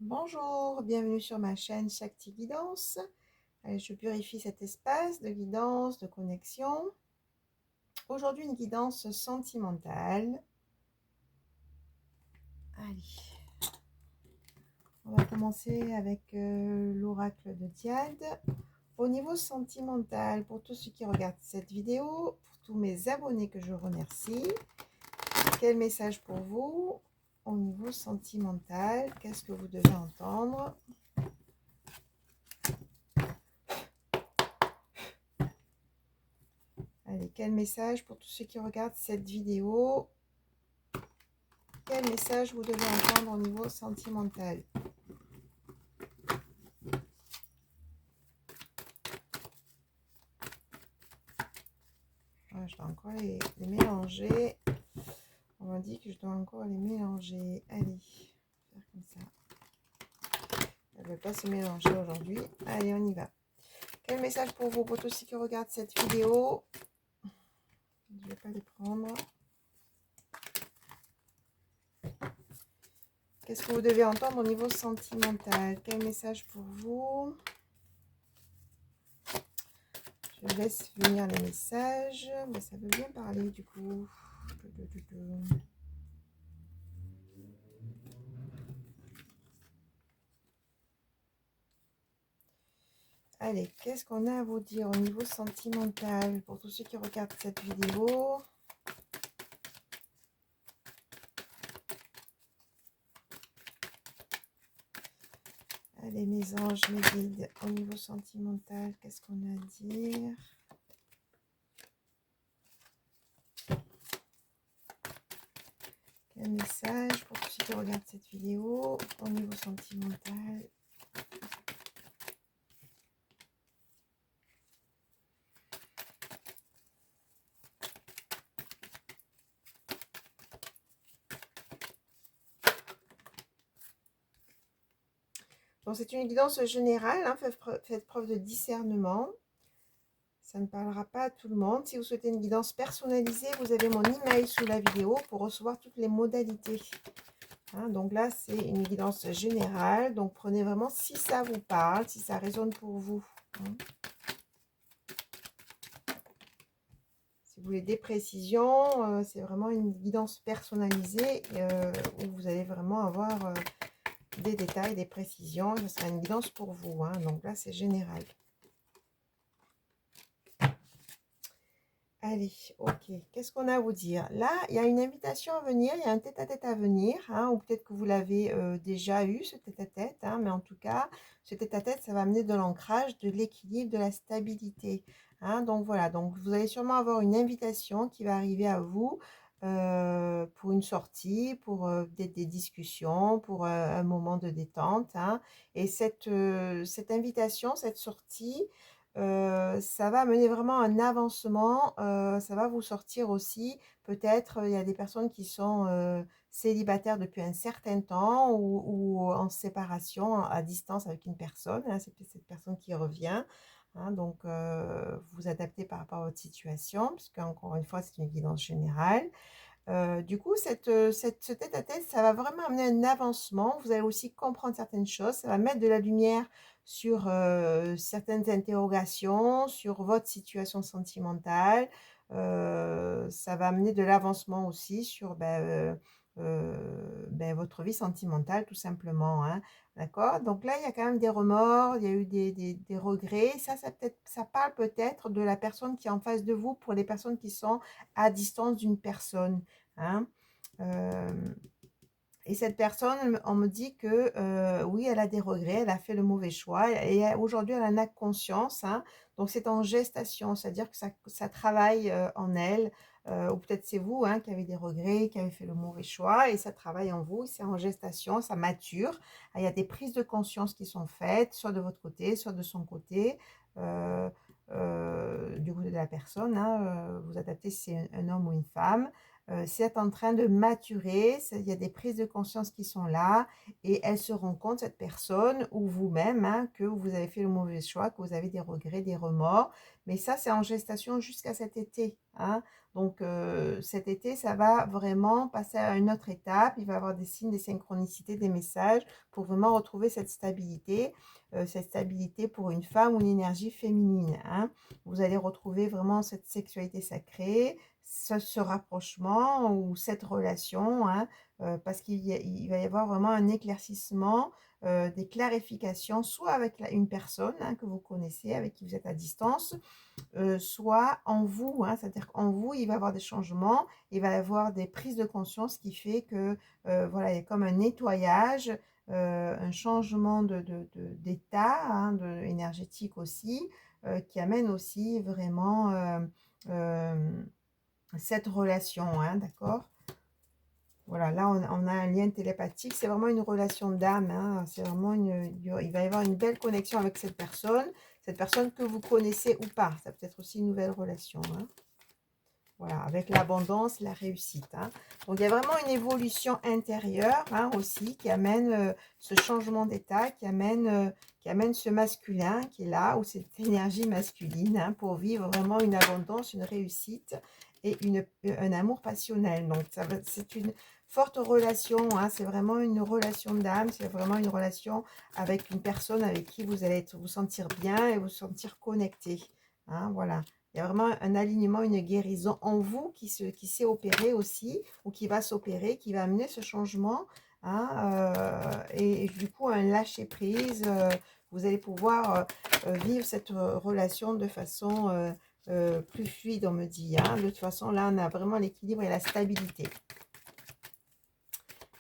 Bonjour, bienvenue sur ma chaîne Shakti Guidance. Allez, je purifie cet espace de guidance, de connexion. Aujourd'hui, une guidance sentimentale. Allez, on va commencer avec l'oracle de Diade. Au niveau sentimental, pour tous ceux qui regardent cette vidéo, pour tous mes abonnés que je remercie, quel message pour vous au niveau sentimental? Qu'est-ce que vous devez entendre? Allez, quel message pour tous ceux qui regardent cette vidéo? Quel message vous devez entendre au niveau sentimental? Ah, je dois encore les mélanger. On m'a dit que je dois encore les mélanger. Allez, faire comme ça. Elle ne veut pas se mélanger aujourd'hui. Allez, on y va. Quel message pour vous, pour tous ceux qui regardent cette vidéo? Je ne vais pas les prendre. Qu'est-ce que vous devez entendre au niveau sentimental? Quel message pour vous? Je laisse venir les messages. Mais ça veut bien parler du coup. Allez, qu'est-ce qu'on a à vous dire au niveau sentimental pour tous ceux qui regardent cette vidéo? Allez, mes anges, mes guides, au niveau sentimental, qu'est-ce qu'on a à dire? Quel message pour tous ceux qui regardent cette vidéo au niveau sentimental? Bon, c'est une guidance générale, hein, faites preuve de discernement. Ça ne parlera pas à tout le monde. Si vous souhaitez une guidance personnalisée, vous avez mon email sous la vidéo pour recevoir toutes les modalités. Hein, donc là, c'est une guidance générale. Donc prenez vraiment si ça vous parle, si ça résonne pour vous. Hein. Si vous voulez des précisions, c'est vraiment une guidance personnalisée où vous allez vraiment avoir des détails, des précisions. Ce sera une guidance pour vous. Hein, donc là, c'est général. Allez, ok. Qu'est-ce qu'on a à vous dire? Là, il y a une invitation à venir, il y a un tête-à-tête à venir, hein, ou peut-être que vous l'avez déjà eu, ce tête-à-tête, hein, mais en tout cas, ce tête-à-tête, ça va amener de l'ancrage, de l'équilibre, de la stabilité. Hein, donc voilà, donc vous allez sûrement avoir une invitation qui va arriver à vous pour une sortie, pour des discussions, pour un moment de détente. Hein, et cette invitation, cette sortie, ça va amener vraiment un avancement, ça va vous sortir aussi, peut-être, il y a des personnes qui sont célibataires depuis un certain temps ou en séparation, à distance avec une personne, hein, c'est peut-être cette personne qui revient, hein, donc vous adaptez par rapport à votre situation, puisque encore une fois, c'est une guidance générale. Du coup, ce tête-à-tête, ça va vraiment amener un avancement. Vous allez aussi comprendre certaines choses. Ça va mettre de la lumière sur certaines interrogations, sur votre situation sentimentale. Ça va amener de l'avancement aussi sur votre vie sentimentale, tout simplement. Hein. D'accord? Donc là, il y a quand même des remords, il y a eu des regrets. Ça parle peut-être de la personne qui est en face de vous pour les personnes qui sont à distance d'une personne. Hein. Et cette personne, on me dit que oui, elle a des regrets, elle a fait le mauvais choix et aujourd'hui, elle en a conscience. Hein. Donc, c'est en gestation, c'est-à-dire que ça travaille en elle. Ou peut-être c'est vous hein, qui avez des regrets, qui avez fait le mauvais choix et ça travaille en vous, c'est en gestation, ça mature. Il y a des prises de conscience qui sont faites, soit de votre côté, soit de son côté. Euh, du côté de la personne, hein, vous adaptez si c'est un homme ou une femme. C'est en train de maturer, il y a des prises de conscience qui sont là et elle se rend compte, cette personne ou vous-même, hein, que vous avez fait le mauvais choix, que vous avez des regrets, des remords. Mais ça, c'est en gestation jusqu'à cet été. Hein. Donc cet été, ça va vraiment passer à une autre étape. Il va y avoir des signes, des synchronicités, des messages pour vraiment retrouver cette stabilité pour une femme ou une énergie féminine, hein. Vous allez retrouver vraiment cette sexualité sacrée, ce rapprochement ou cette relation, hein, parce il va y avoir vraiment un éclaircissement, des clarifications, soit avec une personne, hein, que vous connaissez, avec qui vous êtes à distance, soit en vous, hein, c'est-à-dire qu'en vous, il va y avoir des changements, il va y avoir des prises de conscience qui fait que, voilà, il y a comme un nettoyage, un changement d'état, hein, énergétique aussi, qui amène aussi vraiment cette relation, hein, d'accord? Voilà, là, on a un lien télépathique, c'est vraiment une relation d'âme, hein, c'est vraiment il va y avoir une belle connexion avec cette personne que vous connaissez ou pas, ça peut être aussi une nouvelle relation, hein. Voilà, avec l'abondance, la réussite, hein. Donc, il y a vraiment une évolution intérieure, hein, aussi, qui amène ce changement d'état, qui amène ce masculin qui est là, ou cette énergie masculine, hein, pour vivre vraiment une abondance, une réussite et un amour passionnel. Donc, c'est une forte relation, hein, c'est vraiment une relation d'âme, c'est vraiment une relation avec une personne avec qui vous allez vous sentir bien et vous sentir connecté, hein, voilà. Il y a vraiment un alignement, une guérison en vous qui s'est opéré aussi, ou qui va s'opérer, qui va amener ce changement, hein, et du coup, un lâcher-prise. Vous allez pouvoir vivre cette relation de façon plus fluide, on me dit, hein. De toute façon, là, on a vraiment l'équilibre et la stabilité.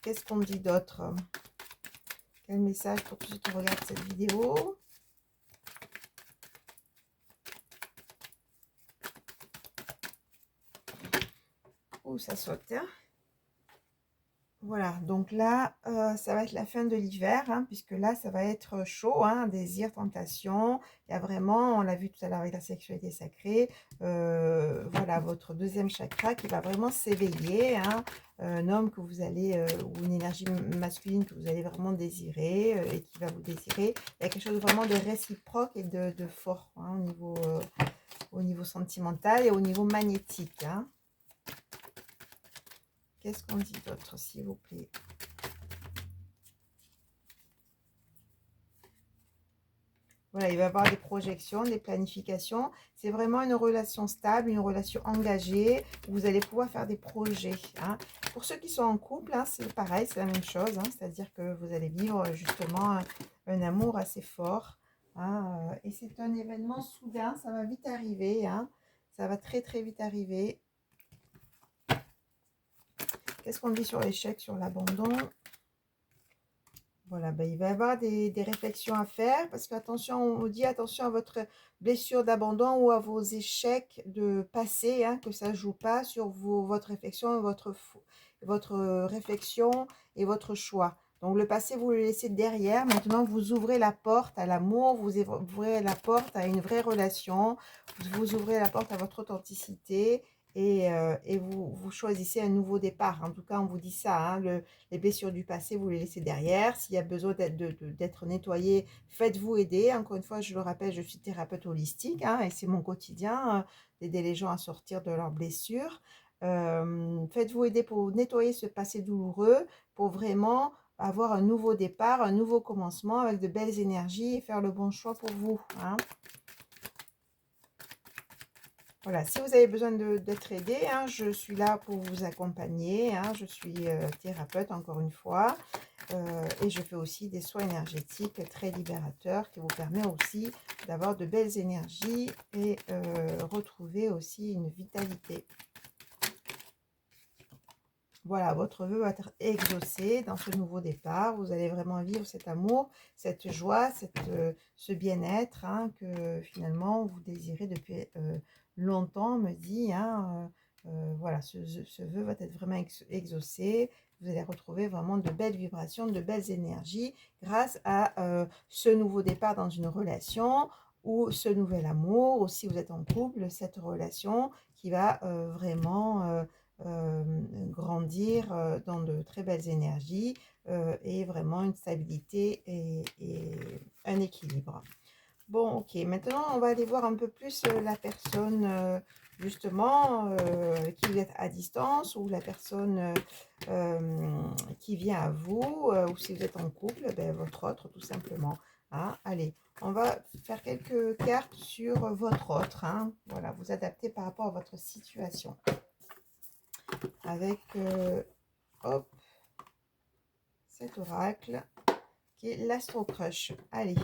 Qu'est-ce qu'on dit d'autre? Quel message pour que tu regardes cette vidéo? Ouh, ça saute, hein. Voilà, donc là, ça va être la fin de l'hiver, hein, puisque là, ça va être chaud, hein, désir, tentation. Il y a vraiment, on l'a vu tout à l'heure avec la sexualité sacrée, voilà, votre deuxième chakra qui va vraiment s'éveiller, hein, un homme que vous allez, ou une énergie masculine que vous allez vraiment désirer, et qui va vous désirer. Il y a quelque chose vraiment de réciproque et de fort, hein, au niveau sentimental et au niveau magnétique, hein. Qu'est-ce qu'on dit d'autre, s'il vous plaît? Voilà, il va y avoir des projections, des planifications. C'est vraiment une relation stable, une relation engagée, où vous allez pouvoir faire des projets, hein. Pour ceux qui sont en couple, hein, c'est pareil, c'est la même chose, hein, c'est-à-dire que vous allez vivre justement un amour assez fort, hein, et c'est un événement soudain, ça va vite arriver, hein, ça va très très vite arriver. Qu'est-ce qu'on dit sur l'échec, sur l'abandon? Voilà, ben, il va y avoir des réflexions à faire parce qu'attention, on dit attention à votre blessure d'abandon ou à vos échecs de passé, hein, que ça ne joue pas sur votre réflexion, votre réflexion et votre choix. Donc le passé, vous le laissez derrière. Maintenant, vous ouvrez la porte à l'amour, vous ouvrez la porte à une vraie relation, vous ouvrez la porte à votre authenticité et vous choisissez un nouveau départ. En tout cas, on vous dit ça, hein, les blessures du passé, vous les laissez derrière. S'il y a besoin d'être nettoyé, faites-vous aider. Encore une fois, je le rappelle, je suis thérapeute holistique, hein, et c'est mon quotidien, d'aider les gens à sortir de leurs blessures. Faites-vous aider pour nettoyer ce passé douloureux, pour vraiment avoir un nouveau départ, un nouveau commencement avec de belles énergies et faire le bon choix pour vous, hein. Voilà, si vous avez besoin d'être aidé, hein, je suis là pour vous accompagner, hein. Je suis thérapeute, encore une fois, et je fais aussi des soins énergétiques très libérateurs qui vous permettent aussi d'avoir de belles énergies et retrouver aussi une vitalité. Voilà, votre vœu va être exaucé dans ce nouveau départ. Vous allez vraiment vivre cet amour, cette joie, ce bien-être, hein, que finalement vous désirez depuis longtemps, me dit, hein, voilà, ce vœu va être vraiment exaucé. Vous allez retrouver vraiment de belles vibrations, de belles énergies grâce à ce nouveau départ dans une relation ou ce nouvel amour, ou si vous êtes en couple, cette relation qui va vraiment grandir dans de très belles énergies et vraiment une stabilité et un équilibre. Bon, ok. Maintenant, on va aller voir un peu plus la personne, justement, avec qui vous êtes à distance, ou la personne qui vient à vous, ou si vous êtes en couple, ben, votre autre, tout simplement. Hein. Allez, on va faire quelques cartes sur votre autre. Hein. Voilà, vous adaptez par rapport à votre situation. Avec, hop, cet oracle qui est l'Astro Crush. Allez.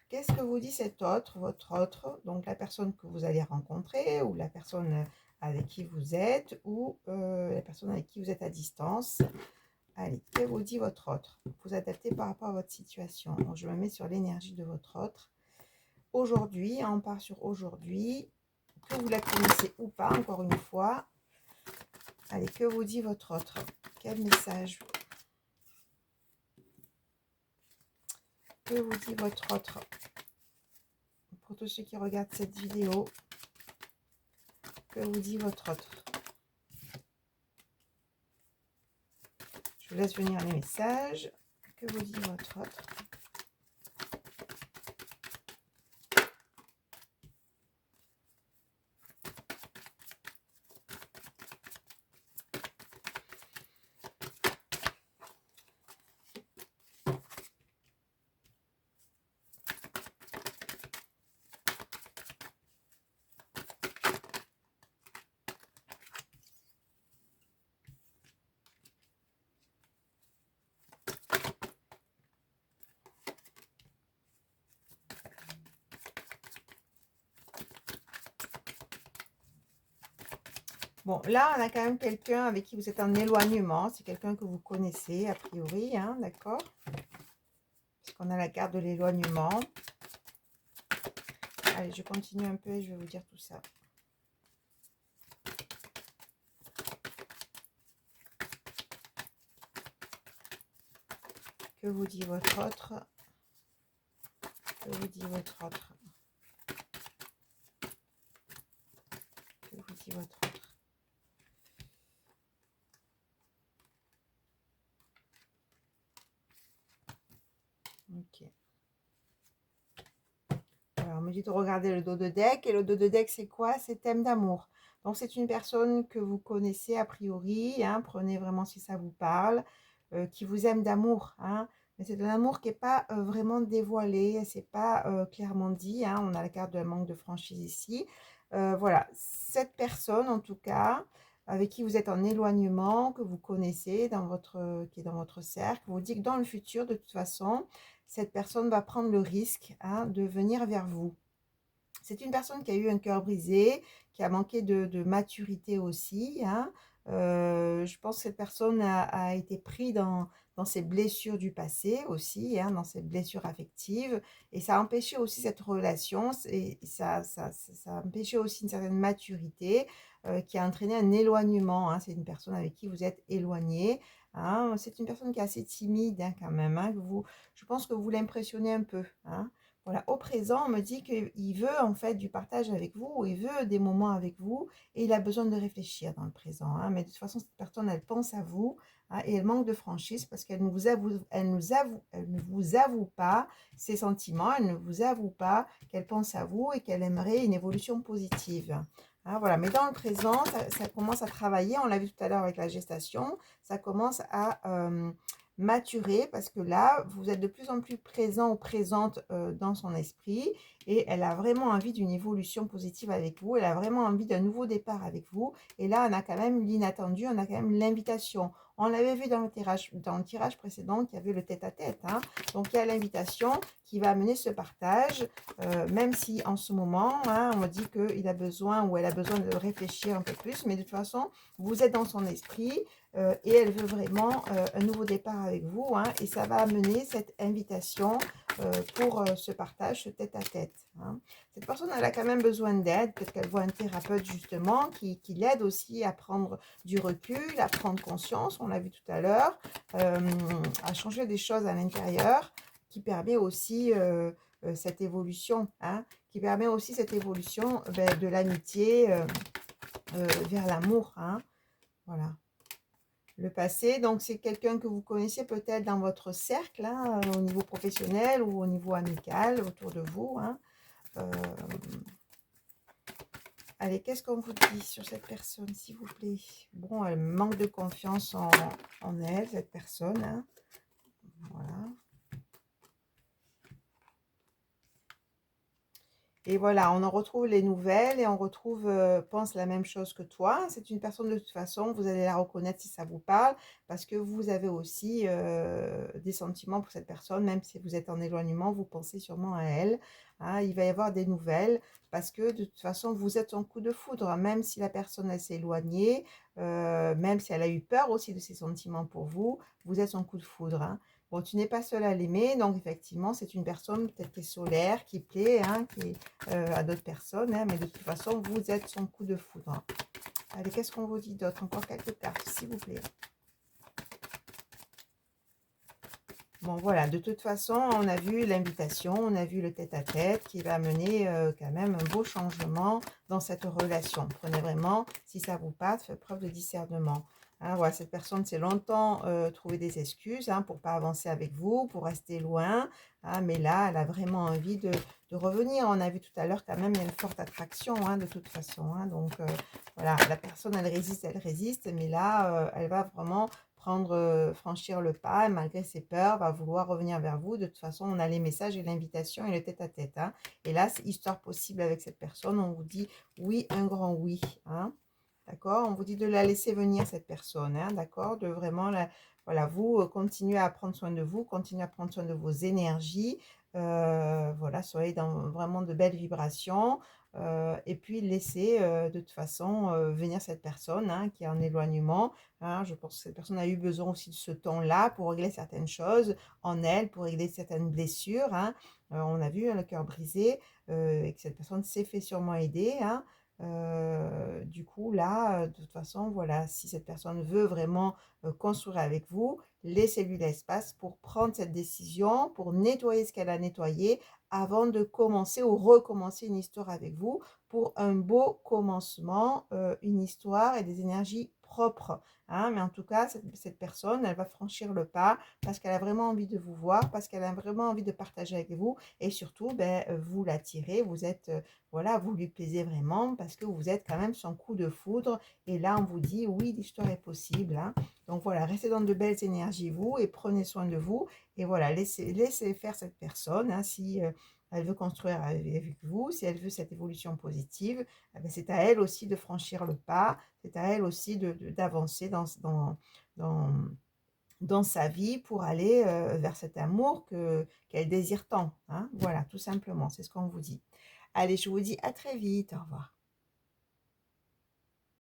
Qu'est-ce que vous dit cet autre, votre autre, donc la personne que vous allez rencontrer, ou la personne avec qui vous êtes, ou la personne avec qui vous êtes à distance. Allez, que vous dit votre autre? Vous adaptez par rapport à votre situation. Donc, je me mets sur l'énergie de votre autre. Aujourd'hui, on part sur aujourd'hui, que vous la connaissez ou pas, encore une fois. Allez, que vous dit votre autre? Quel message? Que vous dit votre autre? Pour tous ceux qui regardent cette vidéo, que vous dit votre autre? Je vous laisse venir les messages. Que vous dit votre autre? Bon, là, on a quand même quelqu'un avec qui vous êtes en éloignement. C'est quelqu'un que vous connaissez, a priori, hein, d'accord? Parce qu'on a la carte de l'éloignement. Allez, je continue un peu et je vais vous dire tout ça. Que vous dit votre autre? Que vous dit votre autre? Que vous dit votre autre? Ok. Alors, on me dit de regarder le dos de deck. Et le dos de deck, c'est quoi? C'est thème d'amour. Donc, c'est une personne que vous connaissez a priori. Hein, prenez vraiment si ça vous parle. Qui vous aime d'amour. Hein, mais c'est un amour qui n'est pas vraiment dévoilé. C'est pas clairement dit. Hein, on a la carte de manque de franchise ici. Voilà. Cette personne, en tout cas, avec qui vous êtes en éloignement, que vous connaissez, qui est dans votre cercle, vous dit que dans le futur, de toute façon, cette personne va prendre le risque, hein, de venir vers vous. C'est une personne qui a eu un cœur brisé, qui a manqué de maturité aussi. Hein. Je pense que cette personne a été prise dans ses blessures du passé aussi, hein, dans ses blessures affectives. Et ça a empêché aussi cette relation, et ça a empêché aussi une certaine maturité qui a entraîné un éloignement. Hein. C'est une personne avec qui vous êtes éloigné. Hein. C'est une personne qui est assez timide, hein, quand même. Hein, je pense que vous l'impressionnez un peu. Hein. Voilà, au présent, on me dit qu'il veut en fait du partage avec vous, il veut des moments avec vous, et il a besoin de réfléchir dans le présent. Hein. Mais de toute façon, cette personne, elle pense à vous, hein, et elle manque de franchise parce qu'elle ne vous avoue, elle ne vous avoue pas ses sentiments, elle ne vous avoue pas qu'elle pense à vous et qu'elle aimerait une évolution positive. Hein, voilà, mais dans le présent, ça commence à travailler. On l'a vu tout à l'heure avec la gestation, ça commence à maturer parce que là, vous êtes de plus en plus présent ou présente dans son esprit et elle a vraiment envie d'une évolution positive avec vous, elle a vraiment envie d'un nouveau départ avec vous et là, on a quand même l'inattendu, on a quand même l'invitation. On l'avait vu dans le tirage précédent qu'il y avait le tête-à-tête. Hein. Donc, il y a l'invitation qui va amener ce partage, même si en ce moment, hein, on me dit qu'il a besoin ou elle a besoin de réfléchir un peu plus, mais de toute façon, vous êtes dans son esprit, et elle veut vraiment un nouveau départ avec vous. Hein, et ça va amener cette invitation pour ce partage, ce tête-à-tête. Hein. Cette personne, elle a quand même besoin d'aide. Peut-être qu'elle voit un thérapeute justement qui l'aide aussi à prendre du recul, à prendre conscience, on l'a vu tout à l'heure, à changer des choses à l'intérieur, qui permet aussi cette évolution, hein, qui permet aussi cette évolution de l'amitié vers l'amour. Hein, voilà. Le passé, donc c'est quelqu'un que vous connaissez peut-être dans votre cercle, hein, au niveau professionnel ou au niveau amical, autour de vous, hein. Allez, qu'est-ce qu'on vous dit sur cette personne, s'il vous plaît? Bon, elle manque de confiance en elle, cette personne, hein. Voilà. Et voilà, on en retrouve les nouvelles et on retrouve, pense la même chose que toi. C'est une personne de toute façon, vous allez la reconnaître si ça vous parle, parce que vous avez aussi des sentiments pour cette personne, même si vous êtes en éloignement, vous pensez sûrement à elle, hein. Il va y avoir des nouvelles, parce que de toute façon, vous êtes son coup de foudre, hein. Même si la personne, elle s'est éloignée, même si elle a eu peur aussi de ses sentiments pour vous, vous êtes son coup de foudre, hein. Bon, tu n'es pas seule à l'aimer, donc effectivement, c'est une personne peut-être qui est solaire, qui plaît, hein, qui est à d'autres personnes, hein, mais de toute façon, vous êtes son coup de foudre, hein. Allez, qu'est-ce qu'on vous dit d'autre? Encore quelques cartes, s'il vous plaît. Bon, voilà, de toute façon, on a vu l'invitation, on a vu le tête-à-tête qui va amener quand même un beau changement dans cette relation. Prenez vraiment, si ça vous parle, faites preuve de discernement. Hein, voilà, cette personne s'est longtemps trouvé des excuses, hein, pour pas avancer avec vous, pour rester loin, hein, mais là, elle a vraiment envie de revenir. On a vu tout à l'heure quand même, il y a une forte attraction, hein, de toute façon, hein. Donc voilà, la personne, elle résiste, mais là, elle va vraiment prendre, franchir le pas, et malgré ses peurs, va vouloir revenir vers vous. De toute façon, on a les messages et l'invitation et le tête-à-tête, hein. Et là, c'est histoire possible avec cette personne. On vous dit oui, un grand oui, hein. D'accord? On vous dit de la laisser venir, cette personne, hein, d'accord? De vraiment la voilà, vous, continuez à prendre soin de vous, continuez à prendre soin de vos énergies, voilà, soyez dans vraiment de belles vibrations, et puis laissez, de toute façon, venir cette personne, hein, qui est en éloignement, hein. Je pense que cette personne a eu besoin aussi de ce temps-là pour régler certaines choses en elle, pour régler certaines blessures, hein. On a vu, hein, le cœur brisé, et que cette personne s'est fait sûrement aider, hein. Du coup, là, de toute façon, voilà, si cette personne veut vraiment construire avec vous, laissez-lui l'espace pour prendre cette décision, pour nettoyer ce qu'elle a nettoyé avant de commencer ou recommencer une histoire avec vous pour un beau commencement, une histoire et des énergies propres, hein. Mais en tout cas, cette personne, elle va franchir le pas parce qu'elle a vraiment envie de vous voir, parce qu'elle a vraiment envie de partager avec vous et surtout, ben, vous l'attirez, vous êtes, voilà, vous lui plaisez vraiment parce que vous êtes quand même son coup de foudre. Et là, on vous dit, oui, l'histoire est possible, hein. Donc voilà, restez dans de belles énergies, vous, et prenez soin de vous. Et voilà, laissez faire cette personne, hein, si elle veut construire avec vous, si elle veut cette évolution positive, eh ben, c'est à elle aussi de franchir le pas, c'est à elle aussi d'avancer dans, dans sa vie pour aller vers cet amour qu'elle désire tant, hein. Voilà, tout simplement, c'est ce qu'on vous dit. Allez, je vous dis à très vite, au revoir.